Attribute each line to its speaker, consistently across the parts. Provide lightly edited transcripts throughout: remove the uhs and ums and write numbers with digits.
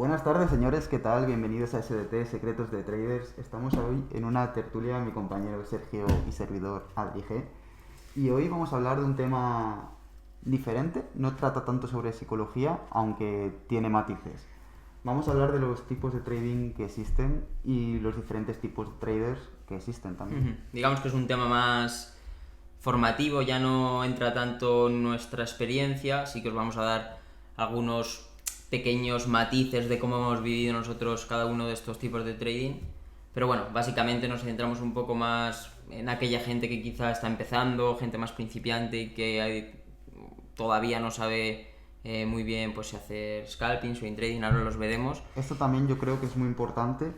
Speaker 1: Buenas tardes, señores, ¿qué tal? Bienvenidos a SDT, Secretos de Traders. Estamos hoy en una tertulia, mi compañero Sergio y servidor Adri G. Y hoy vamos a hablar de un tema diferente, no trata tanto sobre psicología, aunque tiene matices. Vamos a hablar de los tipos de trading que existen y los diferentes tipos de traders que existen también.
Speaker 2: Digamos que es un tema más formativo, ya no entra tanto en nuestra experiencia, sí que os vamos a dar algunos pequeños matices de cómo hemos vivido nosotros cada uno de estos tipos de trading. Pero bueno, básicamente nos centramos un poco más en aquella gente que quizá está empezando, gente más principiante y que todavía no sabe muy bien pues si hacer scalping, swing trading, ahora los veremos.
Speaker 1: Esto también yo creo que es muy importante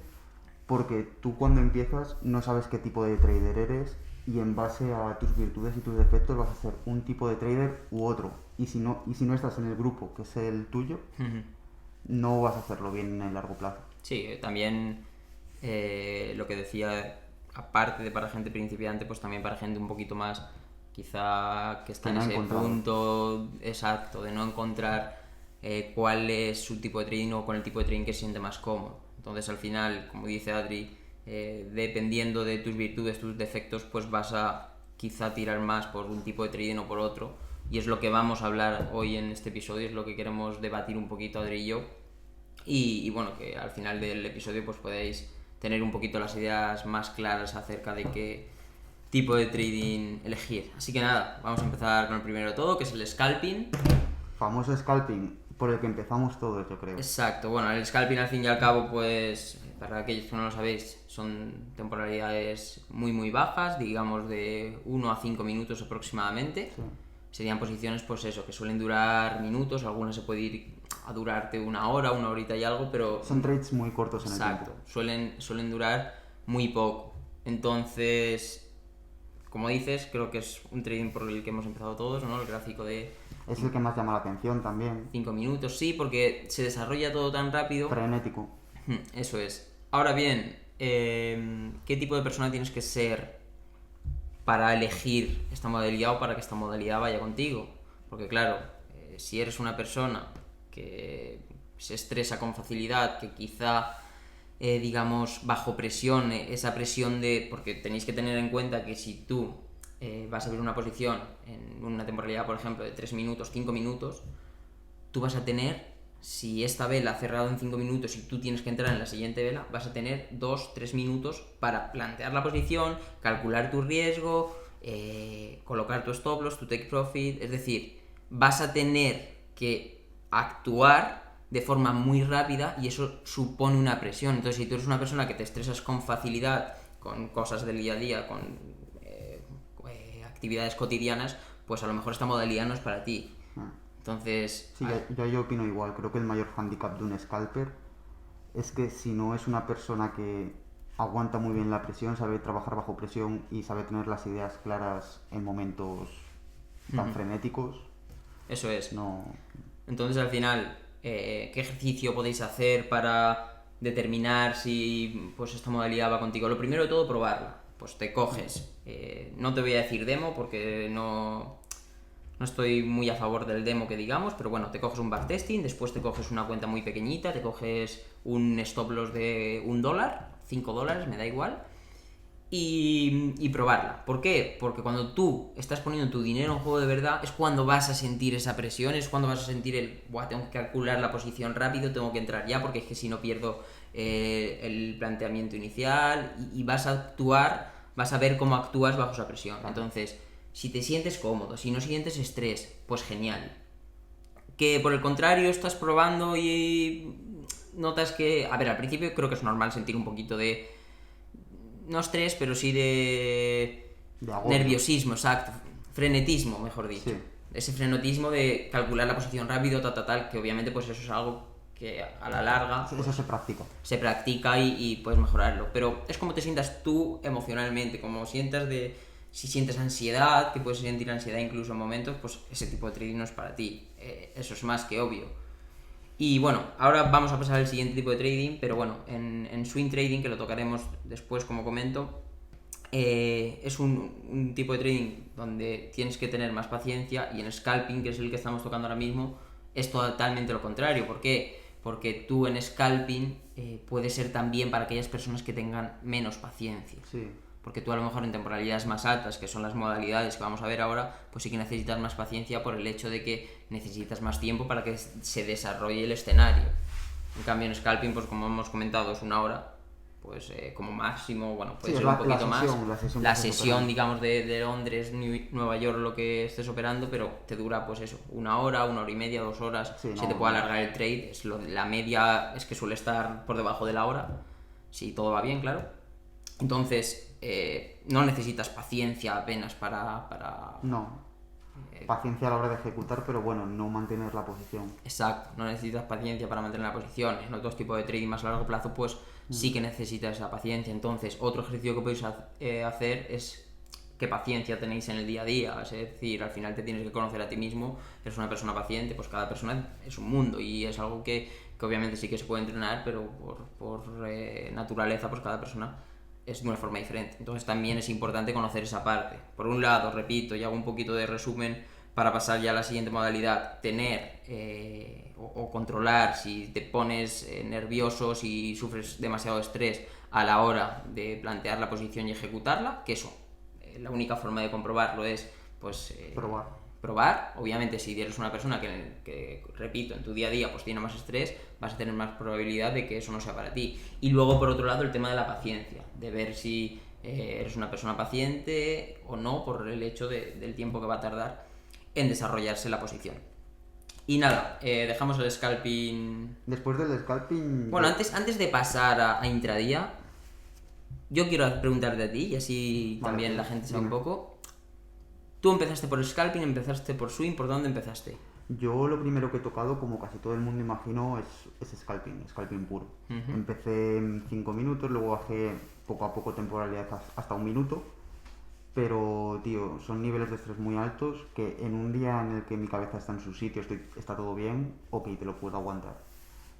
Speaker 1: porque tú cuando empiezas no sabes qué tipo de trader eres y en base a tus virtudes y tus defectos vas a ser un tipo de trader u otro. Y si no estás en el grupo que es el tuyo, no vas a hacerlo bien en el largo plazo.
Speaker 2: Sí, también lo que decía, aparte de para gente principiante, pues también para gente un poquito más, quizá que está
Speaker 1: Que
Speaker 2: en
Speaker 1: no he
Speaker 2: ese
Speaker 1: encontrado.
Speaker 2: punto exacto de no encontrar cuál es su tipo de trading o con el tipo de trading que se siente más cómodo. Entonces al final, como dice Adri, dependiendo de tus virtudes, tus defectos, pues vas a quizá tirar más por un tipo de trading o por otro. Y es lo que vamos a hablar hoy en este episodio, es lo que queremos debatir un poquito Adri y yo. Y bueno, que al final del episodio pues podéis tener un poquito las ideas más claras acerca de qué tipo de trading elegir. Así que nada, vamos a empezar con el primero de todo, que es el scalping.
Speaker 1: Famoso scalping por el que empezamos todos, yo creo.
Speaker 2: Exacto, bueno, el scalping al fin y al cabo, pues para aquellos que no lo sabéis, son temporalidades muy bajas, digamos de 1 a 5 minutos aproximadamente.
Speaker 1: Sí.
Speaker 2: Serían posiciones, pues eso, que suelen durar minutos, algunas se puede ir a durarte una horita y algo, pero
Speaker 1: Son trades muy cortos en el
Speaker 2: exacto,
Speaker 1: tiempo.
Speaker 2: suelen durar muy poco. Entonces, como dices, creo que es un trading por el que hemos empezado todos, ¿no? El gráfico de
Speaker 1: Es el que más llama la atención también.
Speaker 2: 5 minutos, sí, porque se desarrolla todo tan rápido.
Speaker 1: Frenético.
Speaker 2: Eso es. Ahora bien, ¿qué tipo de persona tienes que ser para elegir esta modalidad o para que esta modalidad vaya contigo? Porque claro, si eres una persona que se estresa con facilidad, que quizá digamos bajo presión, esa presión de... porque tenéis que tener en cuenta que si tú vas a ver una posición en una temporalidad, por ejemplo, de 3 minutos, 5 minutos, tú vas a tener, si esta vela ha cerrado en 5 minutos y tú tienes que entrar en la siguiente vela, vas a tener 2-3 minutos para plantear la posición, calcular tu riesgo, colocar tu stop loss, tu take profit, es decir, vas a tener que actuar de forma muy rápida y eso supone una presión. Entonces, si tú eres una persona que te estresas con facilidad, con cosas del día a día, con actividades cotidianas, pues a lo mejor esta modalidad no es para ti. Entonces,
Speaker 1: Sí, yo opino igual. Creo que el mayor handicap de un scalper es que si no es una persona que aguanta muy bien la presión, sabe trabajar bajo presión y sabe tener las ideas claras en momentos tan frenéticos,
Speaker 2: eso es.
Speaker 1: no...
Speaker 2: Entonces, al final, ¿qué ejercicio podéis hacer para determinar si pues esta modalidad va contigo? Lo primero de todo, probarla. Pues te coges. No te voy a decir demo porque no estoy muy a favor del demo que digamos, pero bueno, te coges un backtesting, después te coges una cuenta muy pequeñita, te coges un stop loss de $1, $5, me da igual, y probarla. ¿Por qué? Porque cuando tú estás poniendo tu dinero en juego de verdad es cuando vas a sentir esa presión, es cuando vas a sentir buah, tengo que calcular la posición rápido, tengo que entrar ya porque es que si no pierdo el planteamiento inicial y vas a actuar, vas a ver cómo actúas bajo esa presión. Entonces, si te sientes cómodo, si no sientes estrés, pues genial. Que por el contrario estás probando y notas que... A ver, al principio creo que es normal sentir un poquito de... No estrés, pero sí de
Speaker 1: agobio.
Speaker 2: nerviosismo, exacto. Frenetismo, mejor dicho.
Speaker 1: Sí.
Speaker 2: Ese frenetismo de calcular la posición rápido, tal, que obviamente pues eso es algo que a la larga
Speaker 1: Eso se practica.
Speaker 2: se practica y puedes mejorarlo. Pero es como te sientas tú emocionalmente, como sientas de... Si sientes ansiedad, que puedes sentir ansiedad incluso en momentos, pues ese tipo de trading no es para ti. Eso es más que obvio. Y bueno, ahora vamos a pasar al siguiente tipo de trading, pero bueno, en swing trading, que lo tocaremos después como comento, es un tipo de trading donde tienes que tener más paciencia, y en scalping, que es el que estamos tocando ahora mismo, es totalmente lo contrario. ¿Por qué? porque tú en scalping puede ser también para aquellas personas que tengan menos paciencia.
Speaker 1: Sí.
Speaker 2: Porque tú a lo mejor en temporalidades más altas, que son las modalidades que vamos a ver ahora, pues sí que necesitas más paciencia por el hecho de que necesitas más tiempo para que se desarrolle el escenario. En cambio en scalping, pues como hemos comentado, es 1 hora, pues como máximo, bueno, puede
Speaker 1: Sí,
Speaker 2: ser un poquito más. La
Speaker 1: que
Speaker 2: sesión, digamos, de Londres, Nueva York, lo que estés operando, pero te dura, pues eso, 1 hora, 1 hora y media, 2 horas.
Speaker 1: Sí,
Speaker 2: se te puede alargar el trade. La media es que suele estar por debajo de la hora, si todo va bien, claro. Entonces, no necesitas paciencia apenas para...
Speaker 1: No. Paciencia a la hora de ejecutar, pero bueno, no mantener la posición.
Speaker 2: Exacto, no necesitas paciencia para mantener la posición. En otros tipos de trading más a largo plazo, pues sí que necesitas esa paciencia. Entonces, otro ejercicio que podéis hacer es qué paciencia tenéis en el día a día. Es decir, al final te tienes que conocer a ti mismo. Eres una persona paciente, pues cada persona es un mundo y es algo que obviamente sí que se puede entrenar, pero por naturaleza, pues cada persona es de una forma diferente. Entonces también es importante conocer esa parte. Por un lado, repito, y hago un poquito de resumen para pasar ya a la siguiente modalidad, tener o controlar si te pones nervioso, si sufres demasiado estrés a la hora de plantear la posición y ejecutarla, que eso, la única forma de comprobarlo es pues probar. Obviamente si eres una persona que, repito, en tu día a día pues tiene más estrés, vas a tener más probabilidad de que eso no sea para ti. Y luego por otro lado el tema de la paciencia, de ver si eres una persona paciente o no por el hecho del tiempo que va a tardar en desarrollarse la posición. Y nada, dejamos el scalping.
Speaker 1: Después del scalping...
Speaker 2: Bueno, antes de pasar a intradía, yo quiero preguntarte a ti, y así
Speaker 1: Vale,
Speaker 2: también
Speaker 1: sí,
Speaker 2: la gente sabe un
Speaker 1: dime.
Speaker 2: poco. ¿Tú empezaste por scalping, empezaste por swing? ¿Por dónde empezaste?
Speaker 1: Yo lo primero que he tocado, como casi todo el mundo imagino, es scalping puro.
Speaker 2: Ujú.
Speaker 1: Empecé en 5 minutos, luego bajé poco a poco temporalidad hasta 1 minuto. Pero, tío, son niveles de estrés muy altos que en un día en el que mi cabeza está en su sitio, está todo bien, ok, te lo puedo aguantar.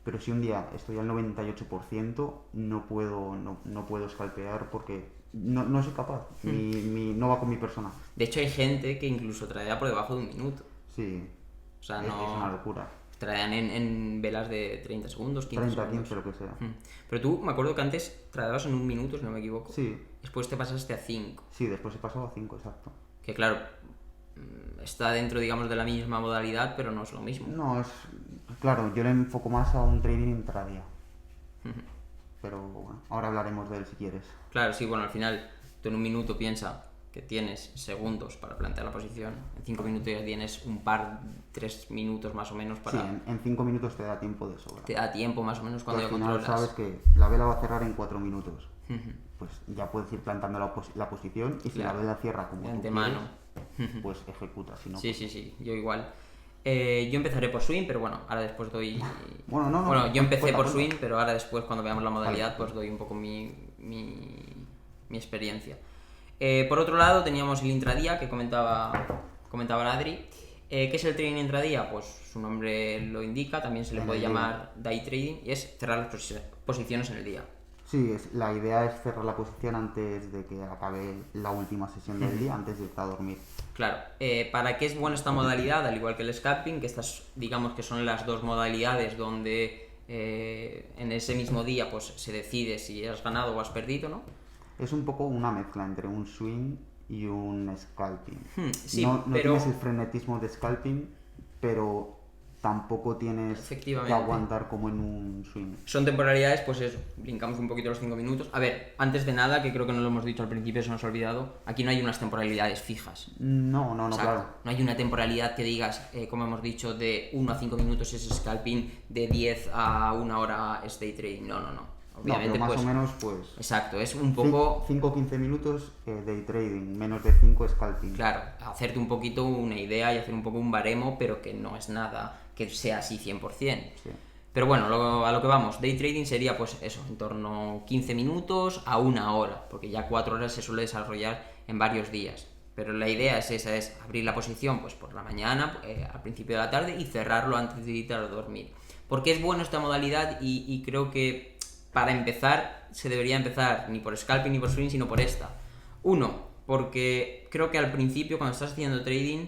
Speaker 1: Pero si un día estoy al 98%, no puedo scalpear porque no soy capaz. No va con mi persona.
Speaker 2: De hecho hay gente que incluso tradea por debajo de 1 minuto.
Speaker 1: Sí,
Speaker 2: O sea,
Speaker 1: es una
Speaker 2: no...
Speaker 1: locura.
Speaker 2: Tradean en velas de 30 segundos, 15
Speaker 1: 30,
Speaker 2: segundos.
Speaker 1: 15, lo que sea.
Speaker 2: Pero tú, me acuerdo que antes tradeabas en 1 minuto, si no me equivoco.
Speaker 1: Sí,
Speaker 2: Después te pasaste a 5.
Speaker 1: sí, después he pasado a 5, exacto.
Speaker 2: Que claro, está dentro, digamos, de la misma modalidad, pero no es lo mismo.
Speaker 1: No, claro, yo le enfoco más a un trading intradía. Pero bueno, ahora hablaremos de él si quieres.
Speaker 2: Claro, sí, bueno, al final tú en 1 minuto piensa que tienes segundos para plantear la posición. En 5 minutos ya tienes 3 minutos más o menos
Speaker 1: Sí,
Speaker 2: para...
Speaker 1: en 5 minutos te da tiempo de sobra.
Speaker 2: Te da tiempo más o menos
Speaker 1: Tú
Speaker 2: cuando
Speaker 1: al
Speaker 2: ya
Speaker 1: final
Speaker 2: controlas.
Speaker 1: sabes que la vela va a cerrar en 4 minutos. Pues ya puedes ir plantando la posición y si
Speaker 2: Claro,
Speaker 1: la vela cierra como
Speaker 2: de
Speaker 1: tú
Speaker 2: antemano.
Speaker 1: quieres, pues ejecuta. Si no,
Speaker 2: Sí, sí, sí, yo igual. Yo empezaré por swing, pero bueno, ahora después doy...
Speaker 1: Bueno, no,
Speaker 2: Bueno, yo empecé
Speaker 1: cuenta,
Speaker 2: por
Speaker 1: cuenta.
Speaker 2: swing, pero ahora después cuando veamos la modalidad
Speaker 1: Vale.
Speaker 2: pues doy un poco mi experiencia. Por otro lado teníamos el intradía que comentaba Adri. ¿Qué es el trading intradía? Pues su nombre lo indica, también se le
Speaker 1: En
Speaker 2: puede
Speaker 1: el día.
Speaker 2: llamar day trading y es cerrar las posiciones en el día.
Speaker 1: Sí, la idea es cerrar la posición antes de que acabe la última sesión del día, antes de irte a dormir.
Speaker 2: Claro, ¿para qué es buena esta modalidad? Al igual que el scalping, que estas digamos que son las dos modalidades donde en ese mismo día pues se decide si has ganado o has perdido, ¿no?
Speaker 1: Es un poco una mezcla entre un swing y un scalping.
Speaker 2: Sí,
Speaker 1: no
Speaker 2: pero...
Speaker 1: tienes el frenetismo de scalping, pero tampoco tienes que
Speaker 2: Efectivamente.
Speaker 1: aguantar como en un swing.
Speaker 2: Son temporalidades, pues eso, brincamos un poquito los 5 minutos. A ver, antes de nada, que creo que no lo hemos dicho al principio, se nos ha olvidado, aquí no hay unas temporalidades fijas.
Speaker 1: No,
Speaker 2: O sea,
Speaker 1: claro.
Speaker 2: no hay una temporalidad que digas, como hemos dicho, de 1 a 5 minutos es scalping, de 10 a 1 hora es day trading. No. Obviamente,
Speaker 1: pero más
Speaker 2: pues...
Speaker 1: o menos, pues...
Speaker 2: Exacto, es un poco...
Speaker 1: 5 o 15 minutos day trading, menos de 5 scalping.
Speaker 2: Claro, hacerte un poquito una idea y hacer un poco un baremo, pero que no es nada que sea así 100%.
Speaker 1: Sí.
Speaker 2: Pero bueno, a lo que vamos, day trading sería pues eso, en torno a 15 minutos a 1 hora, porque ya 4 horas se suele desarrollar en varios días. Pero la idea es esa, es abrir la posición pues por la mañana, al principio de la tarde y cerrarlo antes de irte a dormir. ¿Por qué es bueno esta modalidad? Y creo que para empezar se debería empezar ni por scalping ni por swing, sino por esta. Uno, porque creo que al principio cuando estás haciendo trading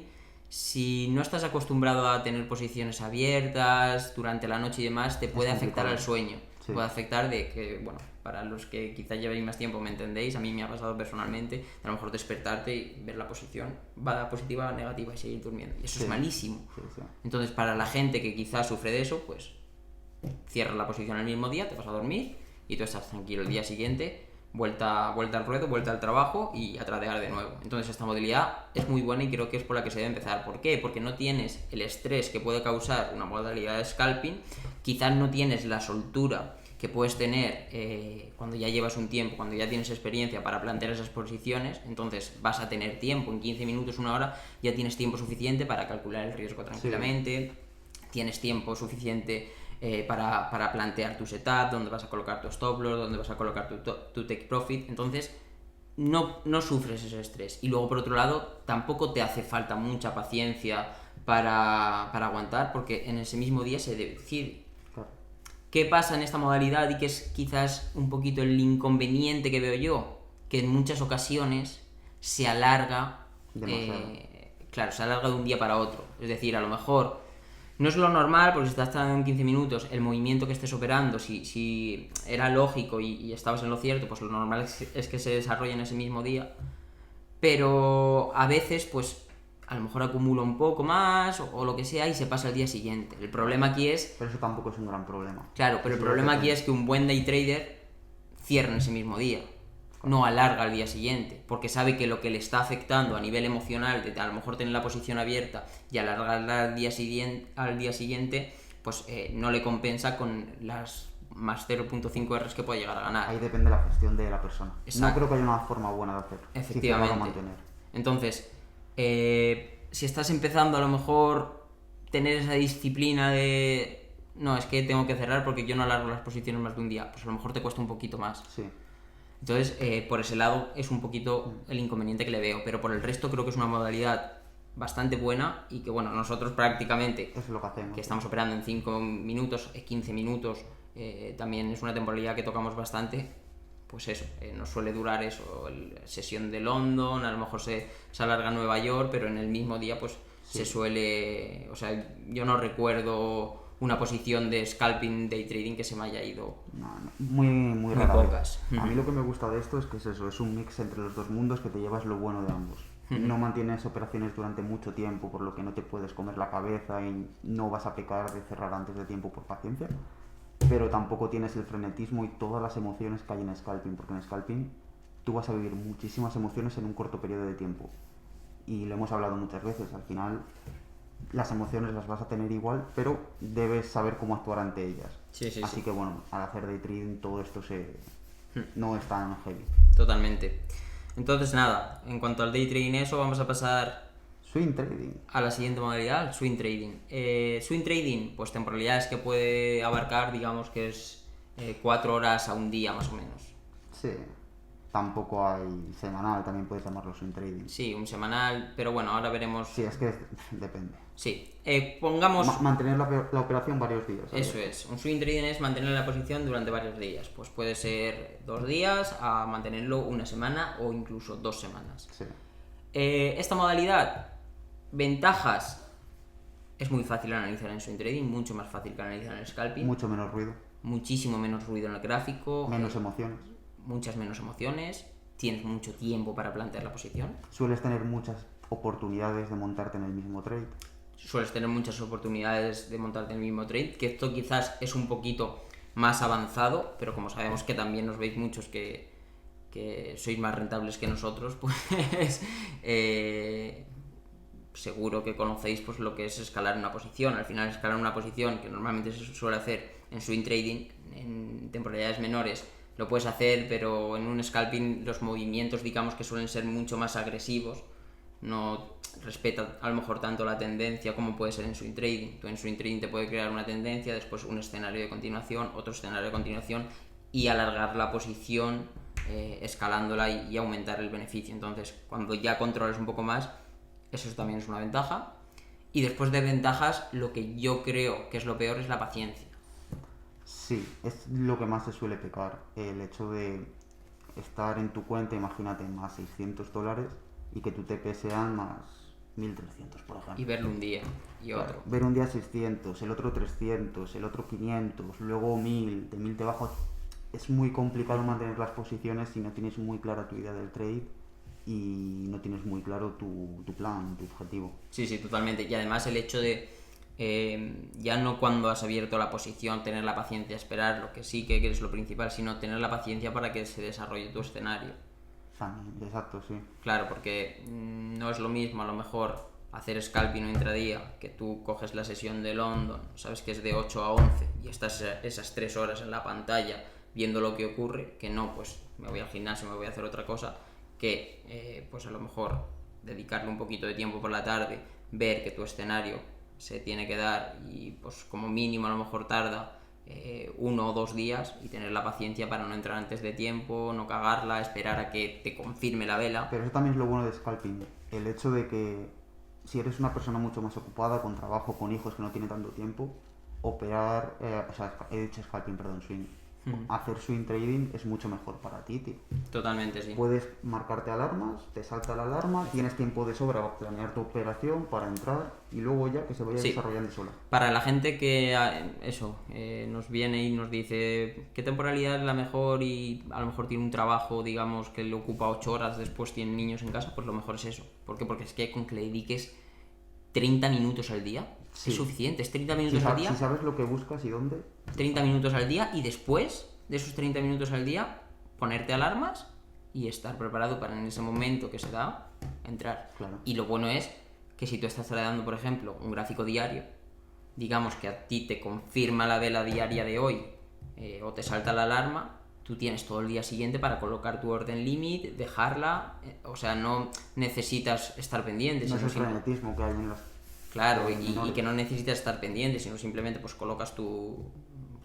Speaker 2: si no estás acostumbrado a tener posiciones abiertas durante la noche y demás, te puede afectar al sueño.
Speaker 1: Sí.
Speaker 2: Puede afectar de que, bueno, para los que quizás llevéis más tiempo me entendéis, a mí me ha pasado personalmente, de a lo mejor despertarte y ver la posición, va positiva o negativa y seguir durmiendo. Y eso es malísimo.
Speaker 1: Sí.
Speaker 2: Entonces, para la gente que quizás sufre de eso, pues cierras la posición el mismo día, te vas a dormir y tú estás tranquilo el día siguiente, vuelta al ruedo, vuelta al trabajo y a tradear de nuevo. Entonces esta modalidad es muy buena y creo que es por la que se debe empezar. ¿Por qué? Porque no tienes el estrés que puede causar una modalidad de scalping, quizás no tienes la soltura que puedes tener cuando ya llevas un tiempo, cuando ya tienes experiencia para plantear esas posiciones. Entonces vas a tener tiempo, en 15 minutos, una hora, ya tienes tiempo suficiente para calcular el riesgo tranquilamente, tienes tiempo suficiente para plantear tu setup, dónde vas a colocar tu stop loss, dónde vas a colocar tu take profit. Entonces no sufres ese estrés. Y luego, por otro lado, tampoco te hace falta mucha paciencia para aguantar, porque en ese mismo día se decide.
Speaker 1: Claro.
Speaker 2: ¿Qué pasa en esta modalidad y que es quizás un poquito el inconveniente que veo yo? Que en muchas ocasiones se alarga, claro, se alarga de un día para otro. Es decir, a lo mejor no es lo normal, porque si estás en 15 minutos, el movimiento que estés operando, si era lógico y estabas en lo cierto, pues lo normal es que se desarrolle en ese mismo día. Pero a veces, pues a lo mejor acumula un poco más o lo que sea y se pasa al día siguiente. El problema aquí es...
Speaker 1: Pero eso tampoco es un gran problema.
Speaker 2: Claro, pero el problema aquí es que un buen day trader cierra en ese mismo día, no alarga al día siguiente, porque sabe que lo que le está afectando a nivel emocional, de a lo mejor tener la posición abierta y alargarla al día siguiente, pues no le compensa con las más 0.5 Rs que puede llegar a ganar.
Speaker 1: Ahí depende la gestión de la persona.
Speaker 2: Exacto.
Speaker 1: No creo que haya una forma buena de hacerlo.
Speaker 2: Efectivamente.
Speaker 1: Mantener.
Speaker 2: Entonces, si estás empezando a lo mejor tener esa disciplina de no, es que tengo que cerrar porque yo no alargo las posiciones más de un día, pues a lo mejor te cuesta un poquito más.
Speaker 1: Sí.
Speaker 2: Entonces, por ese lado es un poquito el inconveniente que le veo, pero por el resto creo que es una modalidad bastante buena y que, bueno, nosotros prácticamente,
Speaker 1: es lo que hacemos,
Speaker 2: que estamos operando en 5 minutos, 15 minutos, también es una temporalidad que tocamos bastante, pues eso, nos suele durar eso, sesión de London, a lo mejor se alarga a Nueva York, pero en el mismo día pues se suele, o sea, yo no recuerdo una posición de scalping day trading que se me haya ido.
Speaker 1: No, muy rara
Speaker 2: pocas.
Speaker 1: Vez. A mí lo que me gusta de esto es que es eso, es un mix entre los dos mundos que te llevas lo bueno de ambos. No mantienes operaciones durante mucho tiempo, por lo que no te puedes comer la cabeza y no vas a pecar de cerrar antes de tiempo por paciencia, pero tampoco tienes el frenetismo y todas las emociones que hay en scalping, porque en scalping tú vas a vivir muchísimas emociones en un corto periodo de tiempo. Y lo hemos hablado muchas veces, al final las emociones las vas a tener igual, pero debes saber cómo actuar ante ellas. Así que bueno, al hacer day trading todo esto no es tan heavy.
Speaker 2: Totalmente. Entonces nada, en cuanto al day trading eso, vamos a pasar
Speaker 1: swing trading
Speaker 2: a la siguiente modalidad, swing trading. Swing trading, pues temporalidades que puede abarcar, digamos que es 4 horas a un día más o menos.
Speaker 1: Sí. Tampoco hay semanal, también puedes llamarlo swing trading.
Speaker 2: Sí, un semanal, pero bueno, ahora veremos.
Speaker 1: Sí, es que depende.
Speaker 2: Sí, pongamos...
Speaker 1: mantener la operación varios días.
Speaker 2: Eso es, un swing trading es mantener la posición durante varios días. Pues puede ser 2 días a mantenerlo una semana o incluso 2 semanas.
Speaker 1: Sí.
Speaker 2: Esta modalidad, ventajas, es muy fácil analizar en swing trading, mucho más fácil que analizar en scalping.
Speaker 1: Mucho menos ruido.
Speaker 2: Muchísimo menos ruido en el gráfico.
Speaker 1: Menos emociones.
Speaker 2: Muchas menos emociones. Tienes mucho tiempo para plantear la posición.
Speaker 1: Sueles tener muchas oportunidades de montarte en el mismo trade.
Speaker 2: Sueles tener muchas oportunidades de montarte en el mismo trade, que esto quizás es un poquito más avanzado, pero como sabemos que también nos veis muchos que sois más rentables que nosotros, pues seguro que conocéis pues lo que es escalar una posición. Al final, escalar una posición, que normalmente se suele hacer en swing trading, en temporalidades menores, lo puedes hacer, pero en un scalping los movimientos, digamos que suelen ser mucho más agresivos, no respeta a lo mejor tanto la tendencia como puede ser en swing trading. Tú en swing trading te puede crear una tendencia, después un escenario de continuación, otro escenario de continuación y alargar la posición escalándola y aumentar el beneficio. Entonces, cuando ya controlas un poco más, eso también es una ventaja. Y después de ventajas, lo que yo creo que es lo peor es la paciencia.
Speaker 1: Sí, es lo que más se suele pecar. El hecho de estar en tu cuenta, imagínate, más $600 y que tu TP sean más 1300, por ejemplo.
Speaker 2: Y verlo un día y
Speaker 1: Claro,
Speaker 2: otro.
Speaker 1: ver un día 600, el otro 300, el otro 500, luego 1000, de 1000 te bajo. Es muy complicado mantener las posiciones si no tienes muy clara tu idea del trade y no tienes muy claro tu plan, tu objetivo.
Speaker 2: Sí, sí, totalmente. Y además el hecho de ya no cuando has abierto la posición, tener la paciencia, esperar, lo que sí que es lo principal, sino tener la paciencia para que se desarrolle tu escenario.
Speaker 1: También, exacto, sí.
Speaker 2: Claro, porque no es lo mismo a lo mejor hacer scalping o intradía, que tú coges la sesión de London, sabes que es de 8 a 11 y estás esas 3 horas en la pantalla viendo lo que ocurre, que no, pues me voy al gimnasio, me voy a hacer otra cosa, que pues a lo mejor dedicarle un poquito de tiempo por la tarde, ver que tu escenario se tiene que dar y pues como mínimo a lo mejor tarda 1 o 2 días y tener la paciencia para no entrar antes de tiempo, no cagarla, esperar a que te confirme la vela.
Speaker 1: Pero eso también es lo bueno de scalping, el hecho de que si eres una persona mucho más ocupada, con trabajo, con hijos, que no tiene tanto tiempo, operar, he dicho scalping, perdón, swing, hacer swing trading es mucho mejor para ti, tío.
Speaker 2: Totalmente, sí.
Speaker 1: Puedes marcarte alarmas, te salta la alarma, tienes tiempo de sobra para planear tu operación, para entrar y luego ya que se vaya
Speaker 2: Sí.
Speaker 1: desarrollando sola.
Speaker 2: Para la gente que nos viene y nos dice qué temporalidad es la mejor y a lo mejor tiene un trabajo, digamos, que le ocupa 8 horas, después tiene niños en casa, pues lo mejor es eso. ¿Por qué? Porque es que con que le dediques 30 minutos al día
Speaker 1: Sí.
Speaker 2: es suficiente. Es 30
Speaker 1: Si,
Speaker 2: minutos al día,
Speaker 1: si sabes lo que buscas y dónde,
Speaker 2: 30 minutos al día y después de esos 30 minutos al día ponerte alarmas y estar preparado para en ese momento que se da entrar.
Speaker 1: Claro.
Speaker 2: Y lo bueno es que si tú estás tradeando, por ejemplo, un gráfico diario, digamos que a ti te confirma la vela diaria de hoy o te salta la alarma, tú tienes todo el día siguiente para colocar tu orden límite, dejarla, o sea, no necesitas estar pendiente,
Speaker 1: no es
Speaker 2: sino
Speaker 1: el frenetismo que hay en las...
Speaker 2: claro, y
Speaker 1: menores.
Speaker 2: que no necesitas estar pendiente, sino simplemente pues colocas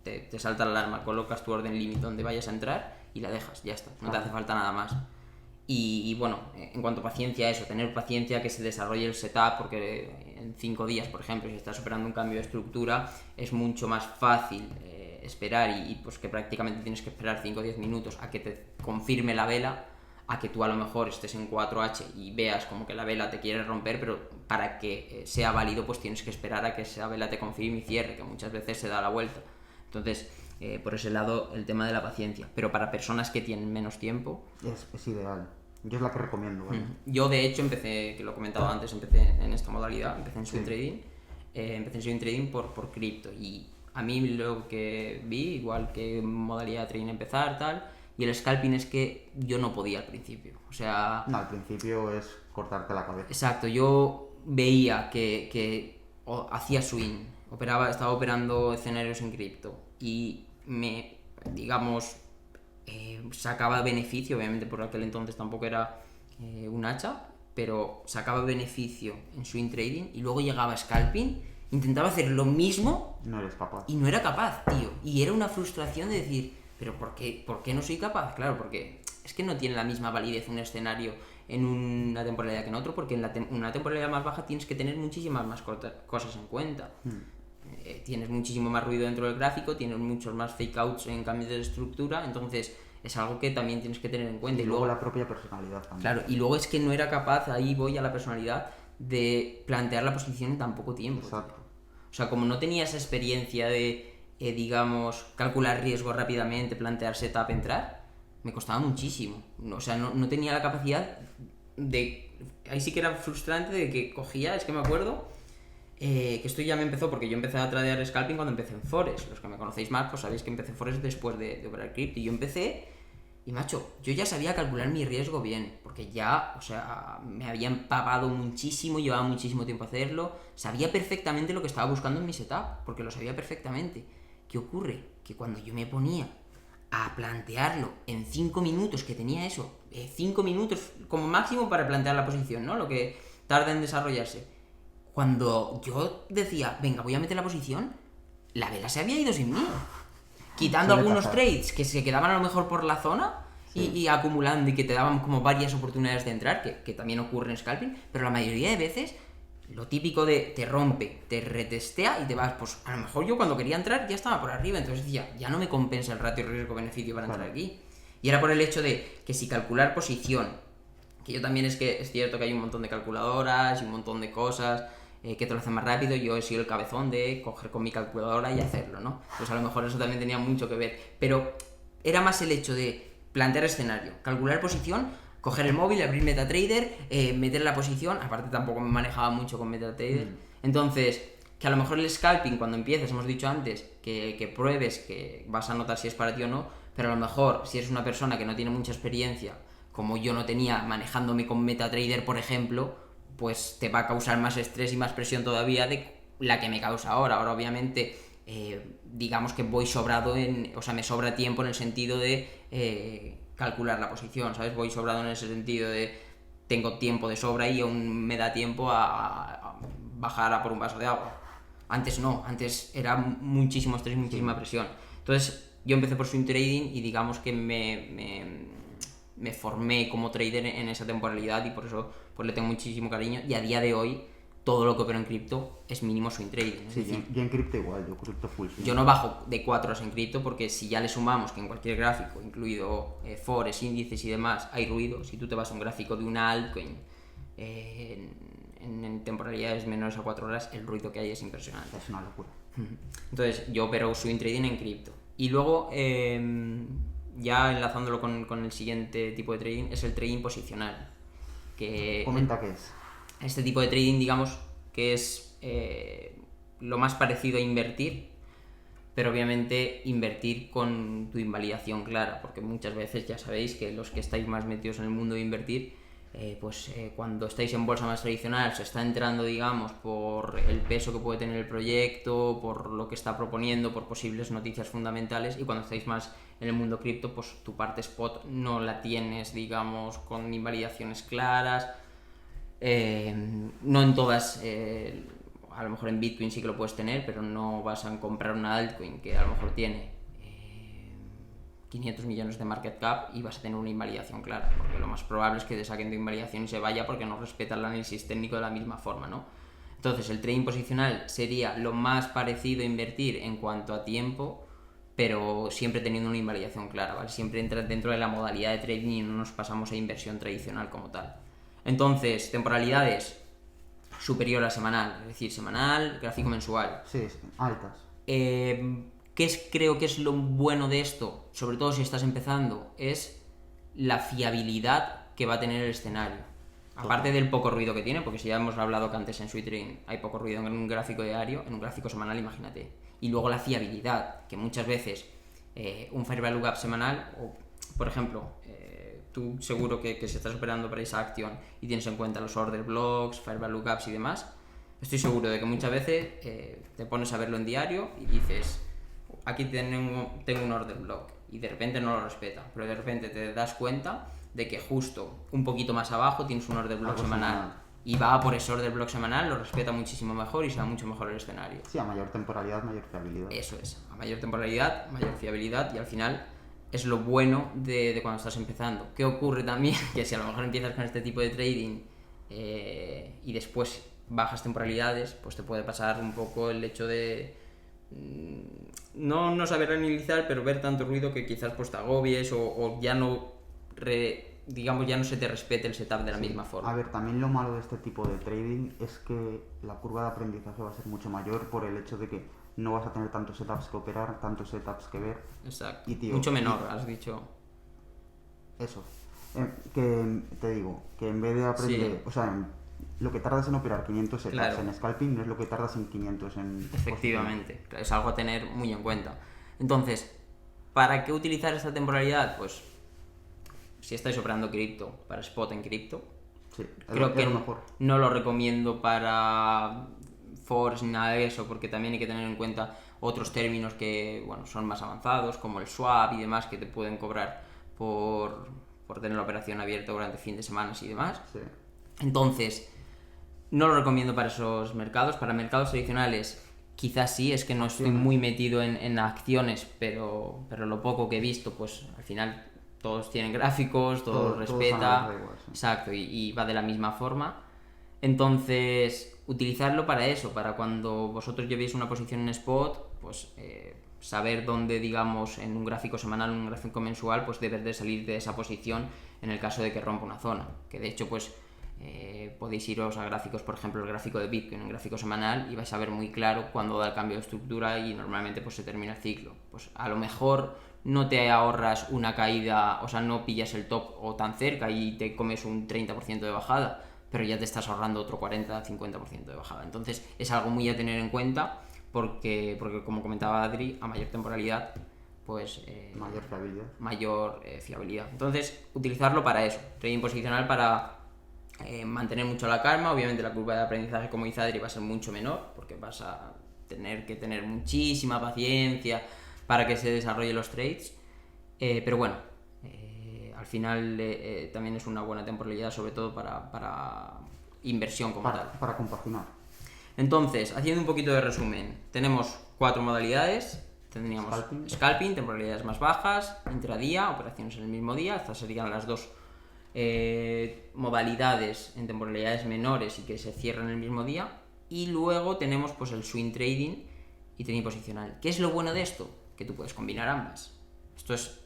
Speaker 2: te salta la alarma, colocas tu orden límite donde vayas a entrar y la dejas, ya está, no te hace falta nada más. Y bueno, en cuanto a paciencia, eso, tener paciencia que se desarrolle el setup, porque en 5 días, por ejemplo, si estás operando un cambio de estructura, es mucho más fácil esperar y pues que prácticamente tienes que esperar 5 o 10 minutos a que te confirme la vela, a que tú a lo mejor estés en 4H y veas como que la vela te quiere romper, pero para que sea válido pues tienes que esperar a que esa vela te confirme y cierre, que muchas veces se da la vuelta. Entonces, por ese lado, el tema de la paciencia. Pero para personas que tienen menos tiempo...
Speaker 1: Es ideal. Yo es la que recomiendo, ¿vale?
Speaker 2: Yo, de hecho, empecé, que lo he comentado antes, empecé en esta modalidad, empecé en swing trading. Empecé en swing trading por cripto. Y a mí lo que vi, igual que modalidad de trading empezar, tal... Y el scalping es que yo no podía al principio. O sea...
Speaker 1: No, al principio es cortarte la cabeza.
Speaker 2: Exacto, yo veía que hacía swing, estaba operando escenarios en cripto y me, digamos, sacaba beneficio, obviamente por aquel entonces tampoco era un hacha, pero sacaba beneficio en swing trading y luego llegaba a scalping, intentaba hacer lo mismo
Speaker 1: No eres capaz.
Speaker 2: y no era capaz, tío. Y era una frustración de decir, ¿pero por qué no soy capaz? Claro, porque es que no tiene la misma validez un escenario en una temporalidad que en otro, porque en una temporalidad más baja tienes que tener muchísimas más cosas en cuenta. Tienes muchísimo más ruido dentro del gráfico, tienes muchos más fake outs en cambios de estructura, entonces es algo que también tienes que tener en cuenta.
Speaker 1: Y luego la propia personalidad también.
Speaker 2: Claro, y luego es que no era capaz, ahí voy a la personalidad, de plantear la posición en tan poco tiempo.
Speaker 1: Exacto.
Speaker 2: O sea, como no tenía esa experiencia de, digamos, calcular riesgo rápidamente, plantear setup, entrar, me costaba muchísimo. O sea, no tenía la capacidad de... Ahí sí que era frustrante de que cogía, es que me acuerdo, que esto ya me empezó, porque yo empecé a tradear scalping cuando empecé en Forex. Los que me conocéis más, pues sabéis que empecé en Forex después de operar cripto. Y yo empecé, y macho, yo ya sabía calcular mi riesgo bien, porque ya, o sea, me había empapado muchísimo, llevaba muchísimo tiempo hacerlo, sabía perfectamente lo que estaba buscando en mi setup, porque lo sabía perfectamente. ¿Qué ocurre? Que cuando yo me ponía a plantearlo en 5 minutos, que tenía eso, 5 minutos como máximo para plantear la posición, ¿no? Lo que tarda en desarrollarse. Cuando yo decía, venga, voy a meter la posición, la vela se había ido sin mí. Quitando
Speaker 1: Suele
Speaker 2: algunos
Speaker 1: pasar.
Speaker 2: trades que se quedaban a lo mejor por la zona y acumulando y que te daban como varias oportunidades de entrar, que también ocurre en scalping, pero la mayoría de veces lo típico de te rompe, te retestea y te vas, pues a lo mejor yo cuando quería entrar ya estaba por arriba, entonces decía, ya no me compensa el ratio riesgo-beneficio para entrar aquí. Y era por el hecho de que si calcular posición, Que yo también es cierto que hay un montón de calculadoras y un montón de cosas que te lo hacen más rápido. Yo he sido el cabezón de coger con mi calculadora y hacerlo, ¿no? Pues a lo mejor eso también tenía mucho que ver. Pero era más el hecho de plantear escenario, calcular posición, coger el móvil, abrir MetaTrader, meter la posición. Aparte tampoco me manejaba mucho con MetaTrader. Entonces, que a lo mejor el scalping cuando empieces, hemos dicho antes, que pruebes, que vas a notar si es para ti o no, pero a lo mejor si eres una persona que no tiene mucha experiencia, como yo no tenía manejándome con MetaTrader, por ejemplo, pues te va a causar más estrés y más presión todavía de la que me causa ahora. Ahora obviamente digamos que voy sobrado o sea, me sobra tiempo en el sentido de calcular la posición, ¿sabes? Voy sobrado en ese sentido de tengo tiempo de sobra y aún me da tiempo a bajar a por un vaso de agua. Antes no, antes era muchísimo estrés, muchísima presión. Entonces yo empecé por swing trading y digamos que me formé como trader en esa temporalidad y por eso pues le tengo muchísimo cariño, y a día de hoy todo lo que opero en cripto es mínimo swing trading.
Speaker 1: Sí, yo en cripto igual, yo cripto full swing.
Speaker 2: Yo no bajo de 4 horas en cripto porque si ya le sumamos que en cualquier gráfico, incluido forex, índices y demás, hay ruido. Si tú te vas a un gráfico de una altcoin en temporalidades menores a 4 horas, el ruido que hay es impresionante.
Speaker 1: Es una locura.
Speaker 2: Entonces yo opero swing trading en cripto. Y luego ya enlazándolo con el siguiente tipo de trading, es el trading posicional.
Speaker 1: Comenta qué es.
Speaker 2: Este tipo de trading, digamos, que es lo más parecido a invertir, pero obviamente invertir con tu invalidación clara, porque muchas veces ya sabéis que los que estáis más metidos en el mundo de invertir, cuando estáis en bolsa más tradicional se está entrando, digamos, por el peso que puede tener el proyecto, por lo que está proponiendo, por posibles noticias fundamentales, y cuando estáis más en el mundo cripto, pues tu parte spot no la tienes, digamos, con invalidaciones claras. No en todas, a lo mejor en Bitcoin sí que lo puedes tener, pero no vas a comprar una altcoin que a lo mejor tiene 500 millones de market cap y vas a tener una invalidación clara, porque lo más probable es que te saquen de invalidación y se vaya porque no respeta el análisis técnico de la misma forma, ¿no? Entonces el trading posicional sería lo más parecido a invertir en cuanto a tiempo, pero siempre teniendo una invalidación clara, ¿vale? Siempre entra dentro de la modalidad de trading y no nos pasamos a inversión tradicional como tal. Entonces, temporalidades superior a semanal, es decir, semanal, gráfico mensual.
Speaker 1: Sí, altas.
Speaker 2: Creo que es lo bueno de esto, sobre todo si estás empezando, es la fiabilidad que va a tener el escenario. Aparte del poco ruido que tiene, porque si ya hemos hablado que antes en swing trading hay poco ruido en un gráfico diario, en un gráfico semanal imagínate. Y luego la fiabilidad, que muchas veces un fair value gap semanal, o por ejemplo, tú seguro que si estás operando para esa acción y tienes en cuenta los order blocks, fair value gaps y demás, estoy seguro de que muchas veces te pones a verlo en diario y dices, aquí tengo un order block, y de repente no lo respeta, pero de repente te das cuenta de que justo un poquito más abajo tienes un order block semanal y va por ese order block semanal, lo respeta muchísimo mejor y se va mucho mejor el escenario.
Speaker 1: Sí, a mayor temporalidad, mayor fiabilidad.
Speaker 2: Eso es, a mayor temporalidad, mayor fiabilidad, y al final es lo bueno de cuando estás empezando. ¿Qué ocurre también? Que si a lo mejor empiezas con este tipo de trading y después bajas temporalidades, pues te puede pasar un poco el hecho de no saber analizar, pero ver tanto ruido que quizás pues te agobies o ya no digamos ya no se te respete el setup de la misma forma.
Speaker 1: A ver, también lo malo de este tipo de trading es que la curva de aprendizaje va a ser mucho mayor por el hecho de que no vas a tener tantos setups que operar, tantos setups que ver.
Speaker 2: Exacto.
Speaker 1: Y, tío,
Speaker 2: mucho menor, has dicho.
Speaker 1: Eso. Que te digo, que en vez de aprender,
Speaker 2: Sí.
Speaker 1: o sea, lo que tardas en operar 500 setups
Speaker 2: Claro.
Speaker 1: en scalping no es lo que tardas en 500 en...
Speaker 2: Efectivamente, es algo a tener muy en cuenta. Entonces, ¿para qué utilizar esta temporalidad? Pues si estáis operando cripto, para spot en cripto.
Speaker 1: Sí,
Speaker 2: Creo que
Speaker 1: lo mejor.
Speaker 2: no lo recomiendo para forex ni nada de eso, porque también hay que tener en cuenta otros términos que bueno, son más avanzados, como el swap y demás, que te pueden cobrar por tener la operación abierta durante fin de semana y demás.
Speaker 1: Sí.
Speaker 2: Entonces, no lo recomiendo para esos mercados. Para mercados tradicionales quizás sí, es que no estoy muy metido en acciones, pero lo poco que he visto, pues al final todos tienen gráficos, todo respeta,
Speaker 1: da igual, sí.
Speaker 2: exacto, y va de la misma forma. Entonces, utilizarlo para eso, para cuando vosotros llevéis una posición en spot, pues saber dónde, digamos, en un gráfico semanal o un gráfico mensual, pues debes de salir de esa posición en el caso de que rompa una zona. Que de hecho, pues podéis iros a gráficos, por ejemplo, el gráfico de Bitcoin, un gráfico semanal, y vais a ver muy claro cuándo da el cambio de estructura y normalmente pues se termina el ciclo. Pues a lo mejor no te ahorras una caída, o sea, no pillas el top o tan cerca y te comes un 30% de bajada, pero ya te estás ahorrando otro 40-50% de bajada. Entonces es algo muy a tener en cuenta porque como comentaba Adri, a mayor temporalidad, pues mayor fiabilidad. Entonces, utilizarlo para eso, trading posicional para mantener mucho la calma. Obviamente la curva de aprendizaje, como dice Adri, va a ser mucho menor porque vas a tener que tener muchísima paciencia para que se desarrollen los trades, pero bueno, al final también es una buena temporalidad, sobre todo para inversión como tal.
Speaker 1: Para compaginar.
Speaker 2: Entonces, haciendo un poquito de resumen, tenemos 4 modalidades. Tendríamos scalping, temporalidades más bajas, intradía, operaciones en el mismo día. Estas serían las dos modalidades en temporalidades menores y que se cierran el mismo día. Y luego tenemos pues el swing trading y trading posicional. ¿Qué es lo bueno de esto? Que tú puedes combinar ambas. Esto es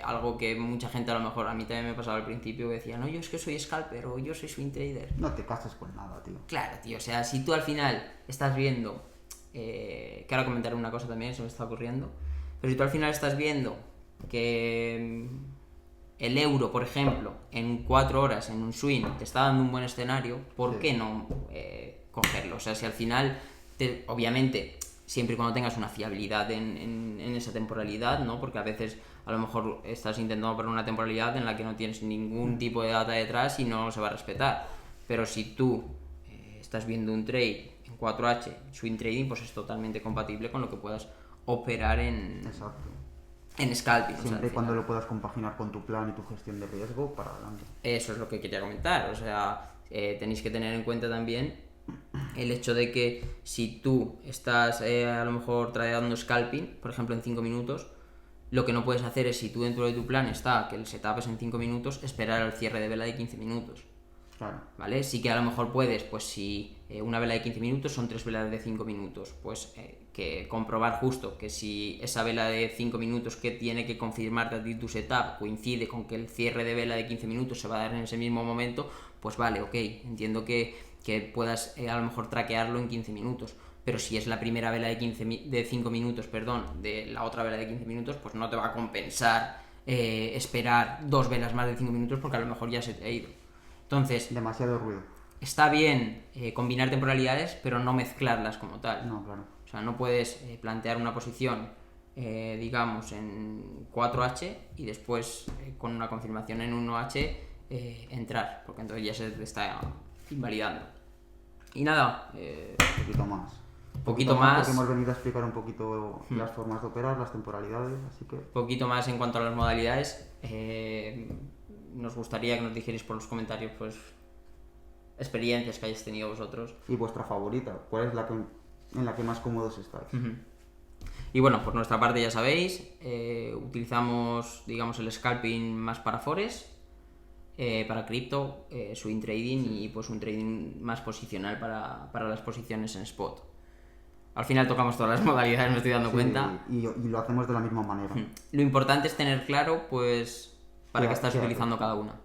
Speaker 2: algo que mucha gente, a lo mejor, a mí también me pasaba al principio, que decía, no, yo es que soy scalper o yo soy swing trader.
Speaker 1: No te cases con nada, tío.
Speaker 2: Claro, tío, o sea, si tú al final estás viendo, que ahora comentaré una cosa también, se me está ocurriendo, pero si tú al final estás viendo que el euro, por ejemplo, en 4 horas en un swing te está dando un buen escenario, ¿por qué no cogerlo? O sea, si al final, obviamente, siempre y cuando tengas una fiabilidad en esa temporalidad, ¿no? Porque a veces a lo mejor estás intentando poner una temporalidad en la que no tienes ningún tipo de data detrás y no se va a respetar. Pero si tú estás viendo un trade en 4H, swing trading, pues es totalmente compatible con lo que puedas operar en scalping.
Speaker 1: Siempre y cuando lo puedas compaginar con tu plan y tu gestión de riesgo, para adelante.
Speaker 2: Eso es lo que quería comentar. O sea, tenéis que tener en cuenta también el hecho de que si tú estás a lo mejor tradeando scalping, por ejemplo en 5 minutos, lo que no puedes hacer es, si tú dentro de tu plan está que el setup es en 5 minutos, esperar al cierre de vela de 15 minutos.
Speaker 1: Claro.
Speaker 2: ¿Vale? Sí que a lo mejor puedes, pues si una vela de 15 minutos son 3 velas de 5 minutos, pues que comprobar justo que si esa vela de 5 minutos que tiene que confirmarte a ti tu setup coincide con que el cierre de vela de 15 minutos se va a dar en ese mismo momento, pues vale, ok, entiendo que puedas a lo mejor traquearlo en 15 minutos. Pero si es la primera vela de 5 minutos, de la otra vela de 15 minutos, pues no te va a compensar esperar 2 velas más de 5 minutos porque a lo mejor ya se te ha ido. Entonces,
Speaker 1: demasiado ruido.
Speaker 2: Está bien combinar temporalidades, pero no mezclarlas como tal.
Speaker 1: No, claro.
Speaker 2: O sea, no puedes plantear una posición, digamos, en 4H y después con una confirmación en 1H entrar, porque entonces ya se te está invalidando. Y nada,
Speaker 1: poquito más. Porque hemos venido a explicar un poquito las formas de operar, las temporalidades, así que...
Speaker 2: Poquito más en cuanto a las modalidades. Nos gustaría que nos dijerais por los comentarios, pues, experiencias que hayáis tenido vosotros.
Speaker 1: Y vuestra favorita, ¿cuál es en la que más cómodos estáis?
Speaker 2: Y bueno, por nuestra parte ya sabéis, utilizamos, digamos, el scalping más para forex, para cripto, swing trading y pues un trading más posicional para las posiciones en spot. Al final tocamos todas las modalidades, me estoy dando cuenta.
Speaker 1: Y lo hacemos de la misma manera.
Speaker 2: Lo importante es tener claro, pues, para qué estás utilizando cada una.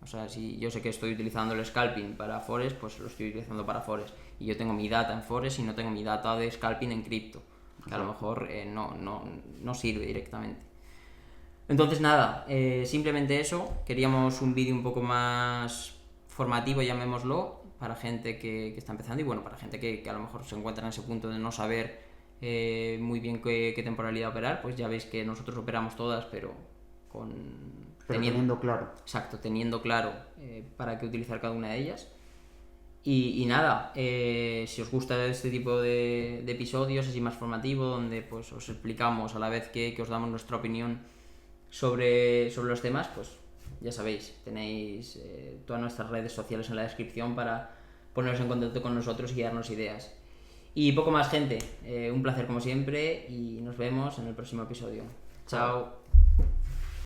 Speaker 2: O sea, si yo sé que estoy utilizando el scalping para forex, pues lo estoy utilizando para forex. Y yo tengo mi data en forex y no tengo mi data de scalping en cripto, que a lo mejor no sirve directamente. Entonces nada, simplemente eso. Queríamos un vídeo un poco más formativo, llamémoslo, para gente que está empezando y bueno, para gente que a lo mejor se encuentra en ese punto de no saber muy bien qué temporalidad operar. Pues ya veis que nosotros operamos todas, pero
Speaker 1: teniendo claro.
Speaker 2: Exacto, teniendo claro para qué utilizar cada una de ellas. Y nada, si os gusta este tipo de episodios así más formativo, donde pues os explicamos a la vez que os damos nuestra opinión sobre los temas, pues ya sabéis, tenéis todas nuestras redes sociales en la descripción para poneros en contacto con nosotros y darnos ideas. Y poco más, gente, un placer como siempre y nos vemos en el próximo episodio. Chao.